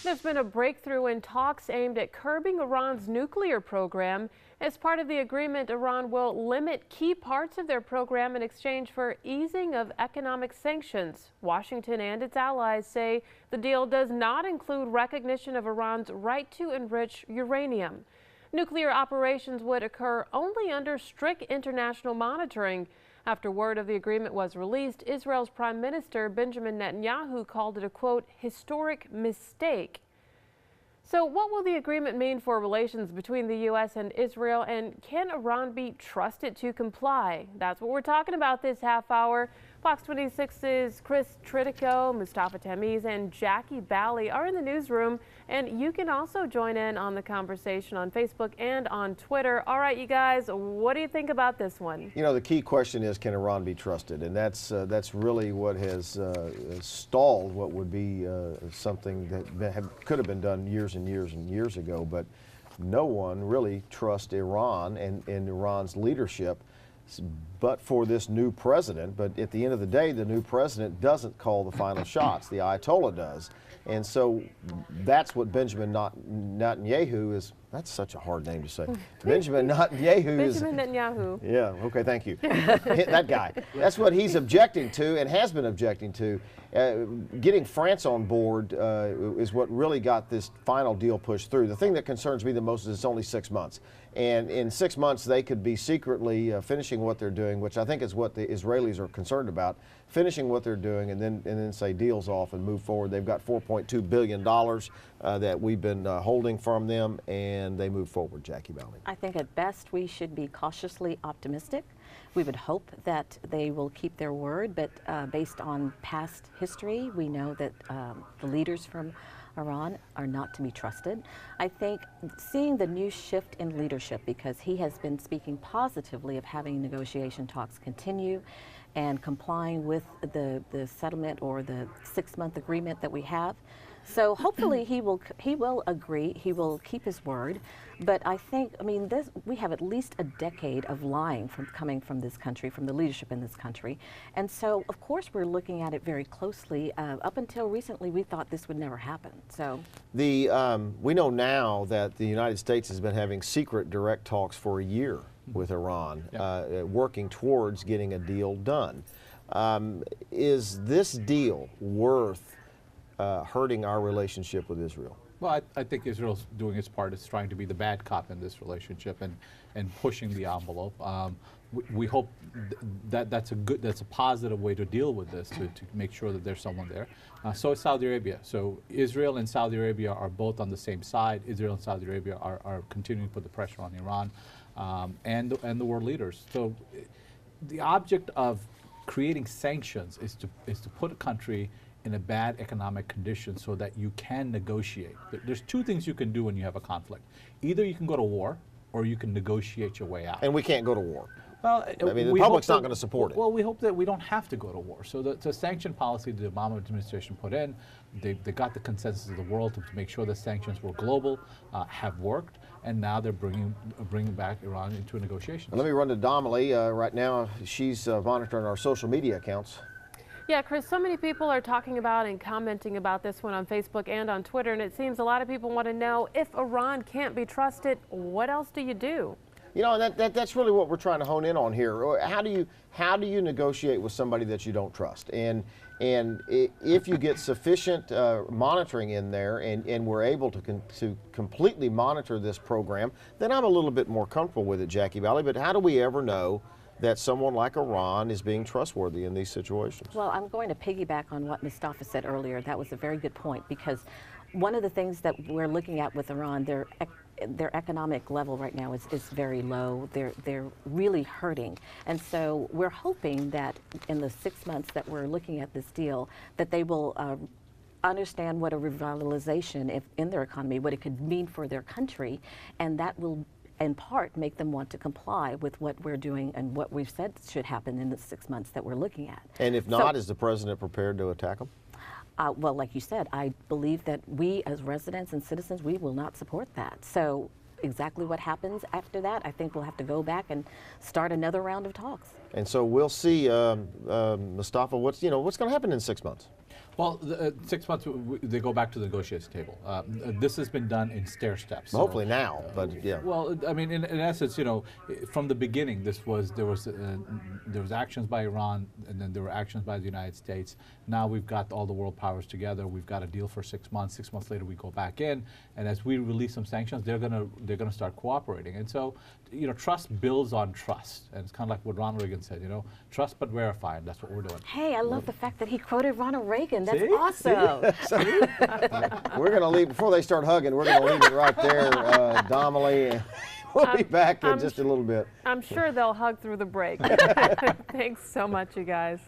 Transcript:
There's been a breakthrough in talks aimed at curbing Iran's nuclear program. As part of the agreement, Iran will limit key parts of their program in exchange for easing of economic sanctions. Washington and its allies say the deal does not include recognition of Iran's right to enrich uranium. Nuclear operations would occur only under strict international monitoring. After word of the agreement was released, Israel's Prime Minister Benjamin Netanyahu called it a, quote, historic mistake. So what will the agreement mean for relations between the U.S. and Israel, and can Iran be trusted to comply? That's what we're talking about this half hour. Fox 26's Chris Tritico, Mustafa Tamiz, and Jackie Bally are in the newsroom, and you can also join in on the conversation on Facebook and on Twitter. All right, you guys, what do you think about this one? You know, the key question is, can Iran be trusted? And that's really what has stalled what would be something that could have been done years and years and years ago. But no one really trusts Iran and Iran's leadership, but for this new president. But at the end of the day, the new president doesn't call the final shots. The Ayatollah does. And so that's what Benjamin Netanyahu is. That's such a hard name to say. Benjamin Netanyahu is. Benjamin Netanyahu. Yeah, okay, thank you. That guy. That's what he's objecting to and has been objecting to. Getting France on board is what really got this final deal pushed through. The thing that concerns me the most is it's only 6 months. And in 6 months, they could be secretly finishing what they're doing, which I think is what the Israelis are concerned about, finishing what they're doing and then say deals off and move forward. They've got $4.2 billion that we've been holding from them, and they move forward. Jackie Bally. I think at best we should be cautiously optimistic. We would hope that they will keep their word, but based on past history, we know that the leaders from Iran are not to be trusted. I think seeing the new shift in leadership, because he has been speaking positively of having negotiation talks continue and complying with the settlement or the 6-month agreement that we have. So hopefully he will agree, he will keep his word. But I think, I mean, we have at least a decade of lying coming from this country, from the leadership in this country. And so, of course, we're looking at it very closely. Up until recently, we thought this would never happen. So we know now that the United States has been having secret direct talks for a year with Iran, working towards getting a deal done. Is this deal worth hurting our relationship with Israel? Well, I think Israel's doing its part. It's trying to be the bad cop in this relationship and pushing the envelope. We hope that's a positive way to deal with this, to make sure that there's someone there. So is Saudi Arabia. So Israel and Saudi Arabia are both on the same side. Israel and Saudi Arabia are continuing to put the pressure on Iran and the world leaders. So the object of creating sanctions is to put a country in a bad economic condition so that you can negotiate. There's two things you can do when you have a conflict. Either you can go to war or you can negotiate your way out. And we can't go to war. Well, I mean, the public's not going to support it. Well, we hope that we don't have to go to war. So the sanction policy the Obama administration put in, they got the consensus of the world to make sure that sanctions were global, have worked, and now they're bringing back Iran into a negotiation. Let me run to Donnelly. Right now, she's monitoring our social media accounts. Yeah, Chris, so many people are talking about and commenting about this one on Facebook and on Twitter, and it seems a lot of people want to know, if Iran can't be trusted, what else do you do? You know, that's really what we're trying to hone in on here. How do you negotiate with somebody that you don't trust? And if you get sufficient monitoring in there, and we're able to completely monitor this program, then I'm a little bit more comfortable with it, Jackie Bally. But how do we ever know that someone like Iran is being trustworthy in these situations? Well, I'm going to piggyback on what Mustafa said earlier. That was a very good point, because one of the things that we're looking at with Iran, their economic level right now is very low. They're really hurting. And so we're hoping that in the 6 months that we're looking at this deal, that they will understand what a revitalization in their economy, what it could mean for their country, and that will in part make them want to comply with what we're doing and what we've said should happen in the 6 months that we're looking at. And if not, is the president prepared to attack them? Well, like you said, I believe that we as residents and citizens, we will not support that. So exactly what happens after that, I think we'll have to go back and start another round of talks. And so we'll see, Mustafa, what's going to happen in 6 months? Well, 6 months, they go back to the negotiation table. This has been done in stair steps. So, Hopefully now, but yeah. well, I mean, in essence, you know, from the beginning, there was actions by Iran, and then there were actions by the United States. Now we've got all the world powers together. We've got a deal for 6 months. 6 months later, we go back in, and as we release some sanctions, they're gonna start cooperating. And so, you know, trust builds on trust, and it's kind of like what Ronald Reagan said. You know, trust but verify, and that's what we're doing. Hey, I love the fact that he quoted Ronald Reagan. That's See? awesome. We're going to leave, before they start hugging, we're going to leave it right there, Domily. We'll be back in just a little bit. I'm sure they'll hug through the break. Thanks so much, you guys.